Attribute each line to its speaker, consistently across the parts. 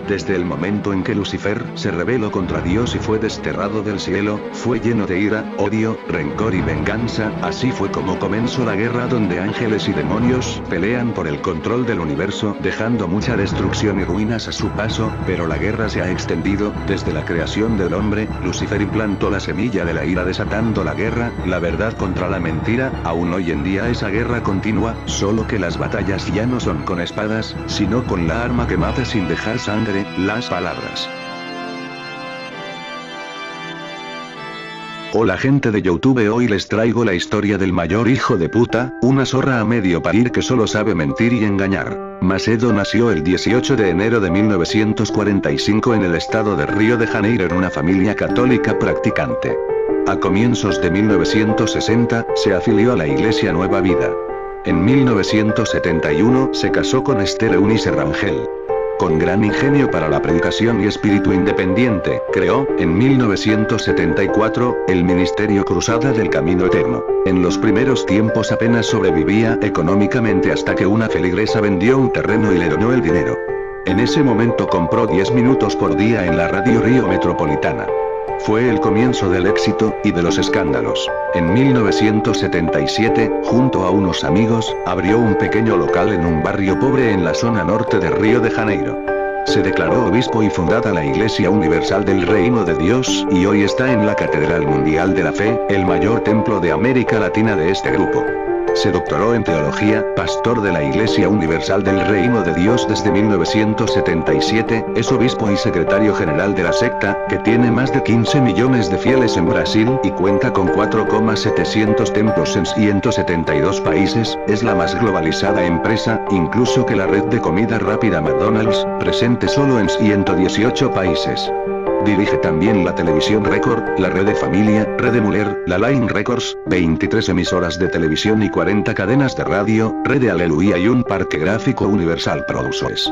Speaker 1: Desde el momento en que Lucifer se rebeló contra Dios y fue desterrado del cielo, fue lleno de ira, odio, rencor y venganza. Así fue como comenzó la guerra, donde ángeles y demonios pelean por el control del universo, dejando mucha destrucción y ruinas a su paso. Pero la guerra se ha extendido desde la creación del hombre. Lucifer implantó la semilla de la ira, desatando la guerra, la verdad contra la mentira. Aún hoy en día esa guerra continúa, solo que las batallas ya no son con espadas, sino con la arma que mata sin dejar sangre: las palabras. Hola gente de YouTube, hoy les traigo la historia del mayor hijo de puta, una zorra a medio parir que solo sabe mentir y engañar. Macedo nació el 18 de enero de 1945 en el estado de Río de Janeiro en una familia católica practicante. A comienzos de 1960, se afilió a la Iglesia Nueva Vida. En 1971, se casó con Esther Eunice Rangel. Con gran ingenio para la predicación y espíritu independiente, creó, en 1974, el Ministerio Cruzada del Camino Eterno. En los primeros tiempos apenas sobrevivía económicamente hasta que una feligresa vendió un terreno y le donó el dinero. En ese momento compró 10 minutos por día en la radio Río Metropolitana. Fue el comienzo del éxito, y de los escándalos. En 1977, junto a unos amigos, abrió un pequeño local en un barrio pobre en la zona norte de Río de Janeiro. Se declaró obispo y fundada la Iglesia Universal del Reino de Dios, y hoy está en la Catedral Mundial de la Fe, el mayor templo de América Latina de este grupo. Se doctoró en teología, pastor de la Iglesia Universal del Reino de Dios desde 1977, es obispo y secretario general de la secta, que tiene más de 15 millones de fieles en Brasil y cuenta con 4,700 templos en 172 países, es la más globalizada empresa, incluso que la red de comida rápida McDonald's, presente solo en 118 países. Dirige también la Televisión Record, la Red de Familia, Red de Muller, la Line Records, 23 emisoras de televisión y 40 cadenas de radio, Red de Aleluya y un parque gráfico Universal Productions.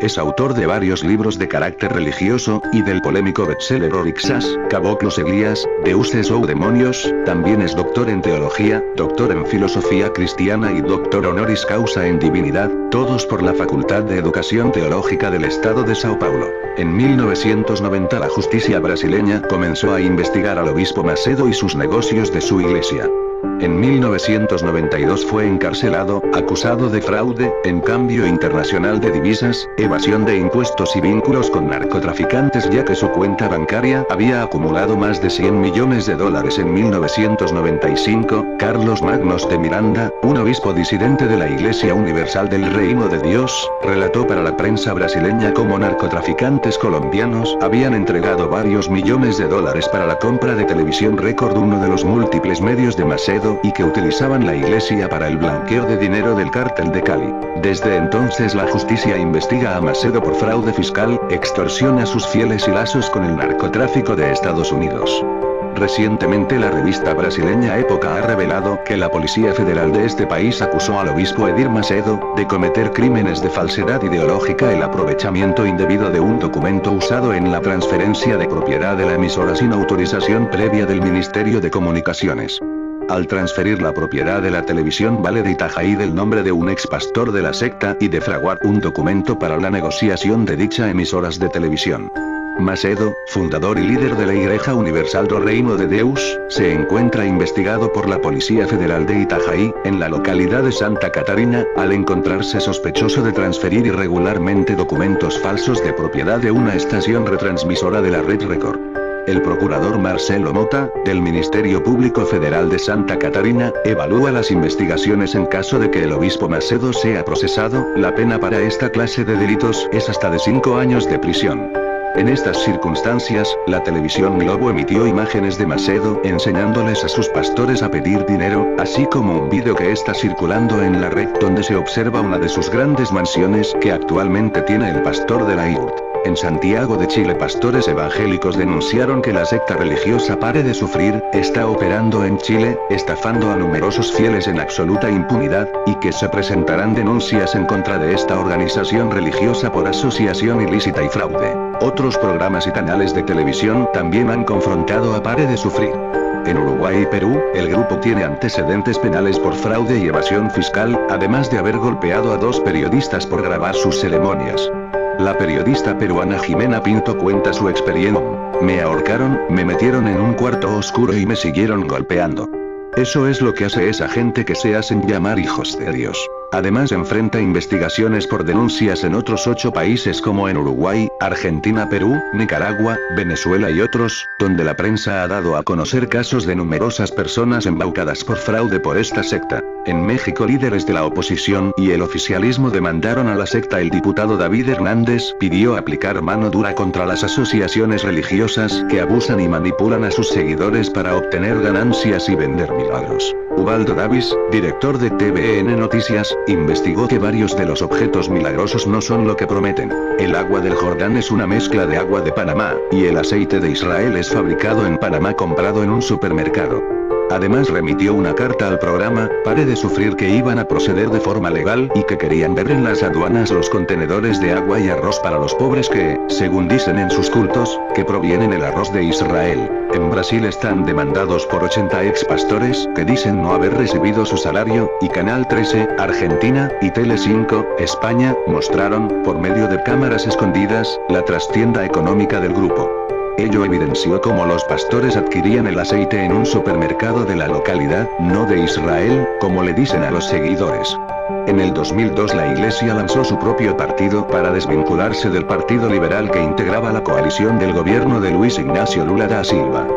Speaker 1: Es autor de varios libros de carácter religioso, y del polémico bestseller Orixás, Caboclos Elías, Deuses ou Demonios. También es doctor en teología, doctor en filosofía cristiana y doctor honoris causa en divinidad, todos por la Facultad de Educación Teológica del Estado de Sao Paulo. En 1990 la justicia brasileña comenzó a investigar al obispo Macedo y sus negocios de su iglesia. En 1992 fue encarcelado, acusado de fraude, en cambio internacional de divisas, evasión de impuestos y vínculos con narcotraficantes, ya que su cuenta bancaria había acumulado más de 100 millones de dólares. En 1995, Carlos Magnos de Miranda, un obispo disidente de la Iglesia Universal del Reino de Dios, relató para la prensa brasileña cómo narcotraficantes colombianos habían entregado varios millones de dólares para la compra de Televisión Record, uno de los múltiples medios de Macedo, y que utilizaban la iglesia para el blanqueo de dinero del cártel de Cali. Desde entonces la justicia investiga a Macedo por fraude fiscal, extorsión a sus fieles y lazos con el narcotráfico de Estados Unidos. Recientemente la revista brasileña Época ha revelado que la Policía Federal de este país acusó al obispo Edir Macedo de cometer crímenes de falsedad ideológica, el aprovechamiento indebido de un documento usado en la transferencia de propiedad de la emisora sin autorización previa del Ministerio de Comunicaciones. Al transferir la propiedad de la televisión Vale de Itajaí del nombre de un ex pastor de la secta y defraudar un documento para la negociación de dicha emisoras de televisión. Macedo, fundador y líder de la Iglesia Universal do Reino de Deus, se encuentra investigado por la Policía Federal de Itajaí, en la localidad de Santa Catarina, al encontrarse sospechoso de transferir irregularmente documentos falsos de propiedad de una estación retransmisora de la Red Record. El procurador Marcelo Mota, del Ministerio Público Federal de Santa Catarina, evalúa las investigaciones en caso de que el obispo Macedo sea procesado. La pena para esta clase de delitos es hasta de 5 años de prisión. En estas circunstancias, la televisión Globo emitió imágenes de Macedo enseñándoles a sus pastores a pedir dinero, así como un vídeo que está circulando en la red donde se observa una de sus grandes mansiones que actualmente tiene el pastor de la IUT. En Santiago de Chile, pastores evangélicos denunciaron que la secta religiosa Pare de Sufrir está operando en Chile, estafando a numerosos fieles en absoluta impunidad, y que se presentarán denuncias en contra de esta organización religiosa por asociación ilícita y fraude. Otros programas y canales de televisión también han confrontado a Pare de Sufrir. En Uruguay y Perú, el grupo tiene antecedentes penales por fraude y evasión fiscal, además de haber golpeado a 2 periodistas por grabar sus ceremonias. La periodista peruana Jimena Pinto cuenta su experiencia. Me ahorcaron, me metieron en un cuarto oscuro y me siguieron golpeando. Eso es lo que hace esa gente que se hacen llamar hijos de Dios. Además enfrenta investigaciones por denuncias en otros 8 países como en Uruguay, Argentina, Perú, Nicaragua, Venezuela y otros, donde la prensa ha dado a conocer casos de numerosas personas embaucadas por fraude por esta secta. En México líderes de la oposición y el oficialismo demandaron a la secta. El diputado David Hernández pidió aplicar mano dura contra las asociaciones religiosas que abusan y manipulan a sus seguidores para obtener ganancias y vender milagros. Ubaldo Davis, director de TVN Noticias, investigó que varios de los objetos milagrosos no son lo que prometen. El agua del Jordán es una mezcla de agua de Panamá, y el aceite de Israel es fabricado en Panamá comprado en un supermercado. Además remitió una carta al programa, Pare de Sufrir, que iban a proceder de forma legal y que querían ver en las aduanas los contenedores de agua y arroz para los pobres que, según dicen en sus cultos, que provienen el arroz de Israel. En Brasil están demandados por 80 ex pastores que dicen no haber recibido su salario, y Canal 13, Argentina, y Tele5, España, mostraron, por medio de cámaras escondidas, la trastienda económica del grupo. Ello evidenció cómo los pastores adquirían el aceite en un supermercado de la localidad, no de Israel, como le dicen a los seguidores. En el 2002 la Iglesia lanzó su propio partido para desvincularse del Partido Liberal que integraba la coalición del gobierno de Luis Ignacio Lula da Silva.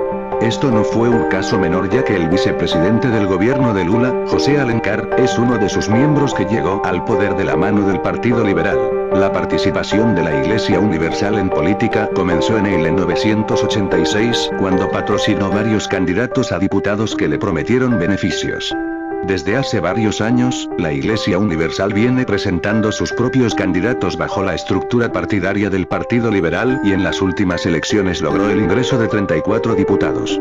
Speaker 1: Esto no fue un caso menor, ya que el vicepresidente del gobierno de Lula, José Alencar, es uno de sus miembros que llegó al poder de la mano del Partido Liberal. La participación de la Iglesia Universal en política comenzó en 1986, cuando patrocinó varios candidatos a diputados que le prometieron beneficios. Desde hace varios años, la Iglesia Universal viene presentando sus propios candidatos bajo la estructura partidaria del Partido Liberal y en las últimas elecciones logró el ingreso de 34 diputados.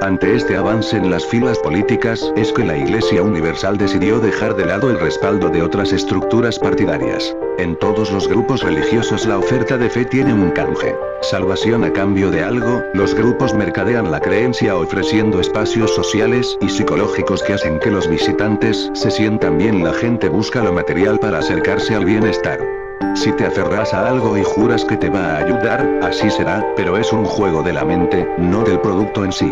Speaker 1: Ante este avance en las filas políticas, es que la Iglesia Universal decidió dejar de lado el respaldo de otras estructuras partidarias. En todos los grupos religiosos la oferta de fe tiene un canje. Salvación a cambio de algo. Los grupos mercadean la creencia ofreciendo espacios sociales y psicológicos que hacen que los visitantes se sientan bien. La gente busca lo material para acercarse al bienestar. Si te aferras a algo y juras que te va a ayudar, así será, pero es un juego de la mente, no del producto en sí.